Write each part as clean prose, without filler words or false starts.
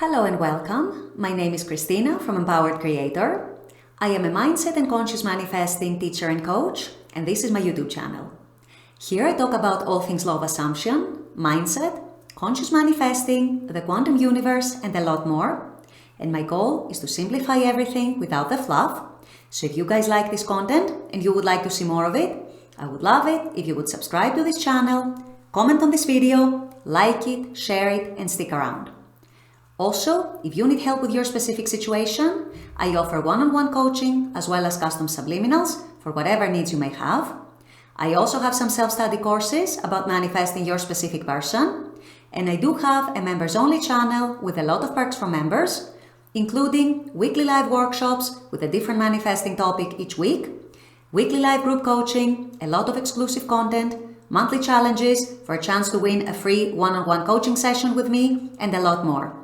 Hello and welcome. My name is Christina from Empowered Creator. I am a mindset and conscious manifesting teacher and coach, and this is my YouTube channel. Here I talk about all things law of assumption, mindset, conscious manifesting, the quantum universe, and a lot more. And my goal is to simplify everything without the fluff. So if you guys like this content and you would like to see more of it, I would love it if you would subscribe to this channel, comment on this video, like it, share it, and stick around. Also, if you need help with your specific situation, I offer one-on-one coaching as well as custom subliminals for whatever needs you may have. I also have some self-study courses about manifesting your specific person. And I do have a members-only channel with a lot of perks for members, including weekly live workshops with a different manifesting topic each week, weekly live group coaching, a lot of exclusive content, monthly challenges for a chance to win a free one-on-one coaching session with me, and a lot more.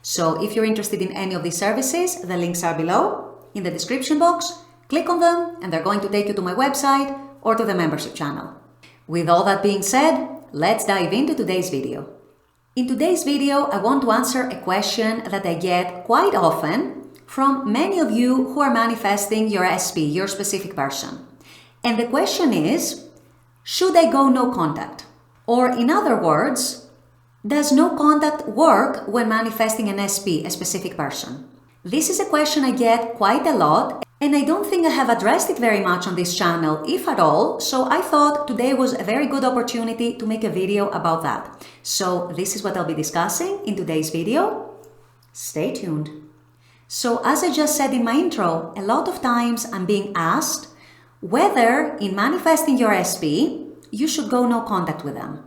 So if you're interested in any of these services, the links are below in the description box. Click on them and they're going to take you to my website or to the membership channel. With all that being said, let's dive into today's video. In today's video, I want to answer a question that I get quite often from many of you who are manifesting your SP, your specific person. And the question is, should I go no contact? Or in other words, does no contact work when manifesting an SP, a specific person? This is a question I get quite a lot, and I don't think I have addressed it very much on this channel, if at all, so I thought today was a very good opportunity to make a video about that. So this is what I'll be discussing in today's video. Stay tuned. So as I just said in my intro, a lot of times I'm being asked whether in manifesting your SP, you should go no contact with them.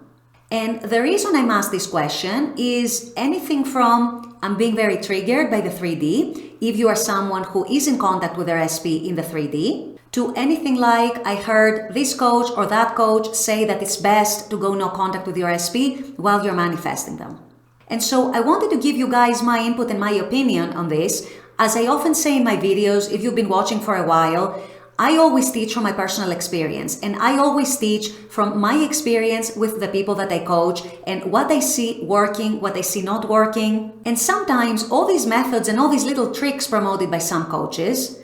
And the reason I'm asked this question is anything from I'm being very triggered by the 3D, if you are someone who is in contact with their SP in the 3D, to anything like I heard this coach or that coach say that it's best to go no contact with your SP while you're manifesting them. And so I wanted to give you guys my input and my opinion on this. As I often say in my videos, if you've been watching for a while, I always teach from my personal experience, and I always teach from my experience with the people that I coach and what I see working, what I see not working. And sometimes all these methods and all these little tricks promoted by some coaches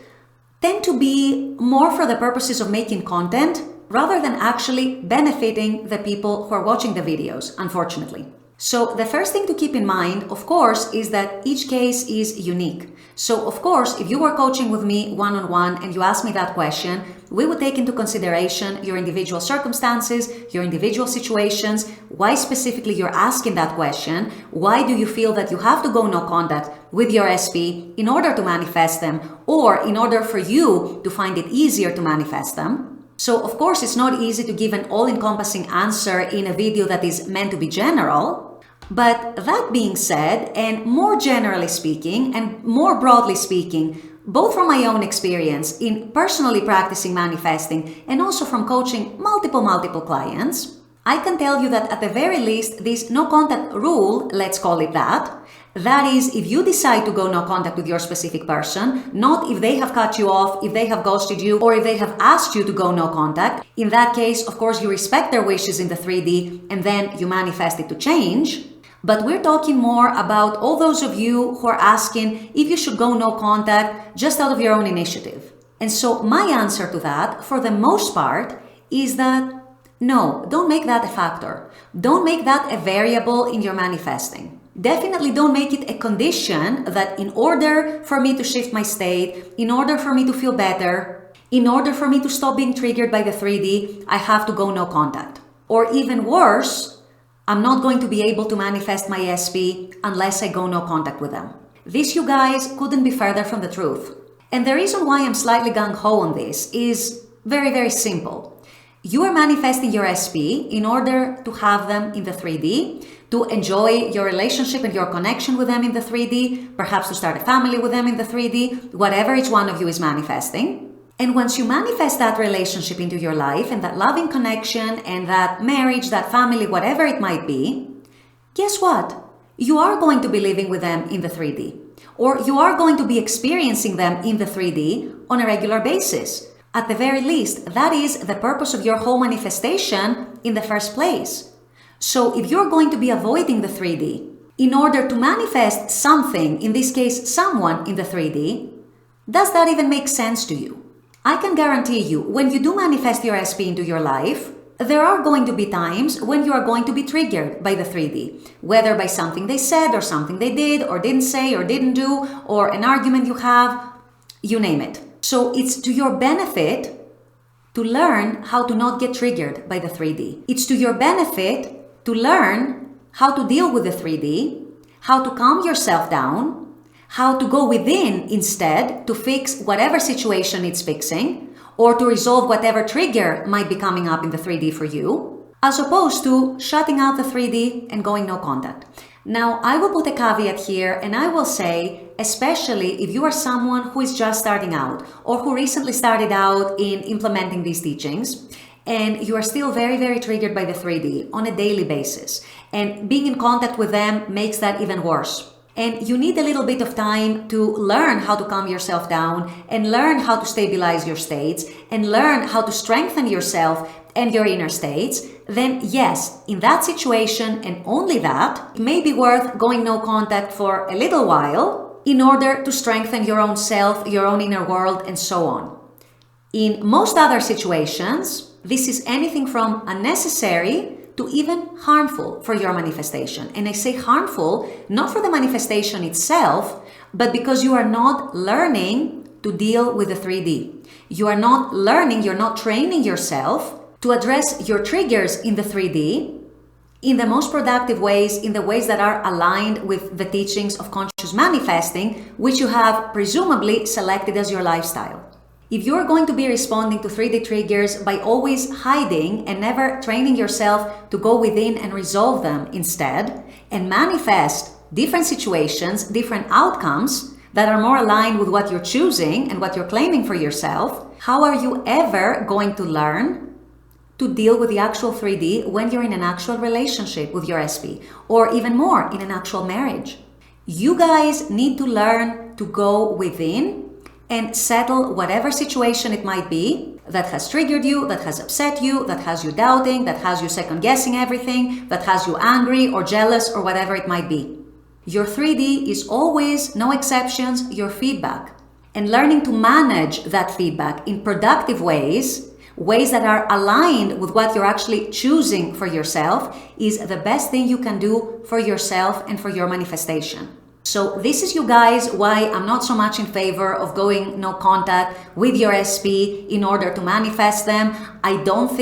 tend to be more for the purposes of making content rather than actually benefiting the people who are watching the videos, unfortunately. So the first thing to keep in mind, of course, is that each case is unique. So of course, if you were coaching with me one-on-one and you asked me that question, we would take into consideration your individual circumstances, your individual situations, why specifically you're asking that question, why do you feel that you have to go no contact with your SP in order to manifest them, or in order for you to find it easier to manifest them. So of course, it's not easy to give an all-encompassing answer in a video that is meant to be general. But that being said, and more generally speaking, and more broadly speaking, both from my own experience in personally practicing manifesting and also from coaching multiple clients, I can tell you that at the very least, this no contact rule, let's call it that is if you decide to go no contact with your specific person, not if they have cut you off, if they have ghosted you, or if they have asked you to go no contact. In that case, of course, you respect their wishes in the 3D and then you manifest it to change. But we're talking more about all those of you who are asking if you should go no contact just out of your own initiative. And so my answer to that, for the most part, is that no, don't make that a factor. Don't make that a variable in your manifesting. Definitely don't make it a condition that in order for me to shift my state, in order for me to feel better, in order for me to stop being triggered by the 3D, I have to go no contact. Or even worse, I'm not going to be able to manifest my SP unless I go no contact with them. This, you guys, couldn't be further from the truth. And the reason why I'm slightly gung-ho on this is very simple. You are manifesting your SP in order to have them in the 3D, to enjoy your relationship and your connection with them in the 3D, perhaps to start a family with them in the 3D, whatever each one of you is manifesting. And once you manifest that relationship into your life and that loving connection and that marriage, that family, whatever it might be, guess what? You are going to be living with them in the 3D, or you are going to be experiencing them in the 3D on a regular basis. At the very least, that is the purpose of your whole manifestation in the first place. So if you're going to be avoiding the 3D, in order to manifest something, in this case, someone in the 3D, does that even make sense to you? I can guarantee you, when you do manifest your SP into your life, there are going to be times when you are going to be triggered by the 3D, whether by something they said or something they did or didn't say or didn't do, or an argument you have, you name it. So it's to your benefit to learn how to not get triggered by the 3D. It's to your benefit to learn how to deal with the 3D, how to calm yourself down, how to go within instead to fix whatever situation it's fixing, or to resolve whatever trigger might be coming up in the 3D for you, as opposed to shutting out the 3D and going no contact. Now, I will put a caveat here and I will say, especially if you are someone who is just starting out or who recently started out in implementing these teachings, and you are still very, very triggered by the 3D on a daily basis, and being in contact with them makes that even worse. And you need a little bit of time to learn how to calm yourself down and learn how to stabilize your states and learn how to strengthen yourself and your inner states, then yes, in that situation and only that, it may be worth going no contact for a little while in order to strengthen your own self, your own inner world, and so on. In most other situations, this is anything from unnecessary to even harmful for your manifestation. And I say harmful, not for the manifestation itself, but because you are not learning to deal with the 3D. You are not learning, you're not training yourself to address your triggers in the 3D in the most productive ways, in the ways that are aligned with the teachings of conscious manifesting, which you have presumably selected as your lifestyle. If you're going to be responding to 3D triggers by always hiding and never training yourself to go within and resolve them instead, and manifest different situations, different outcomes that are more aligned with what you're choosing and what you're claiming for yourself, how are you ever going to learn to deal with the actual 3D when you're in an actual relationship with your SP, or even more, in an actual marriage? You guys need to learn to go within and settle whatever situation it might be that has triggered you, that has upset you, that has you doubting, that has you second-guessing everything, that has you angry or jealous or whatever it might be. Your 3D is always, no exceptions, your feedback. And learning to manage that feedback in productive ways, ways that are aligned with what you're actually choosing for yourself, is the best thing you can do for yourself and for your manifestation. So this is, you guys, why I'm not so much in favor of going no contact with your SP in order to manifest them. I don't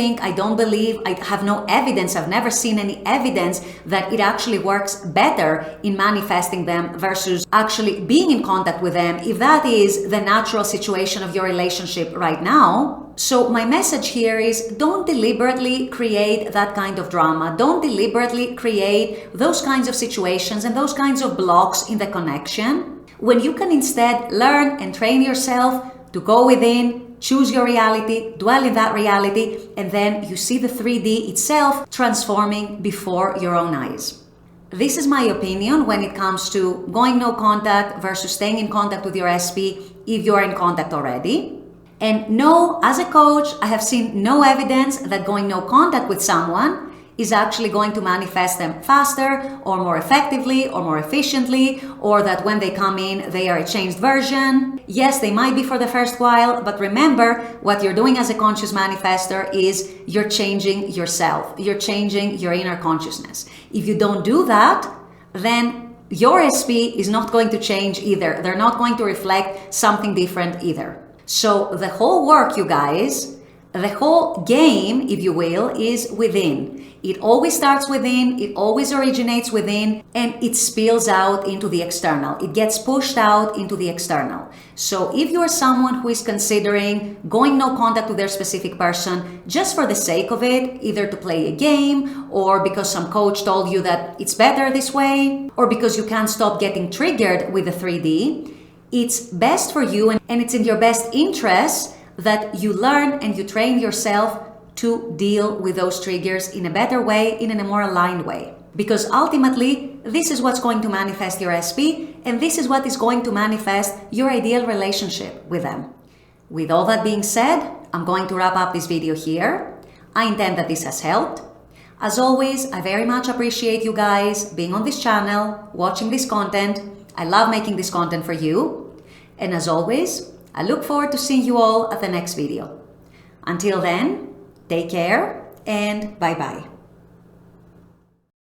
believe, I have no evidence, I've never seen any evidence that it actually works better in manifesting them versus actually being in contact with them, if that is the natural situation of your relationship right now. So my message here is, don't deliberately create that kind of drama. Don't deliberately create those kinds of situations and those kinds of blocks in the connection, when you can instead learn and train yourself to go within, choose your reality, dwell in that reality, and then you see the 3D itself transforming before your own eyes. This is my opinion when it comes to going no contact versus staying in contact with your SP if you are in contact already. And no, as a coach, I have seen no evidence that going no contact with someone is actually going to manifest them faster or more effectively or more efficiently, or that when they come in, they are a changed version. Yes, they might be for the first while, but remember, what you're doing as a conscious manifester is you're changing yourself. You're changing your inner consciousness. If you don't do that, then your SP is not going to change either. They're not going to reflect something different either. So the whole work, you guys, the whole game, if you will, is within. It always starts within, it always originates within, and it spills out into the external. It gets pushed out into the external. So if you're someone who is considering going no contact with their specific person just for the sake of it, either to play a game, or because some coach told you that it's better this way, or because you can't stop getting triggered with the 3D, it's best for you and it's in your best interest that you learn and you train yourself to deal with those triggers in a better way, in a more aligned way. Because ultimately, this is what's going to manifest your SP, and this is what is going to manifest your ideal relationship with them. With all that being said, I'm going to wrap up this video here. I intend that this has helped. As always, I very much appreciate you guys being on this channel, watching this content. I love making this content for you. And as always, I look forward to seeing you all at the next video. Until then, take care and bye-bye.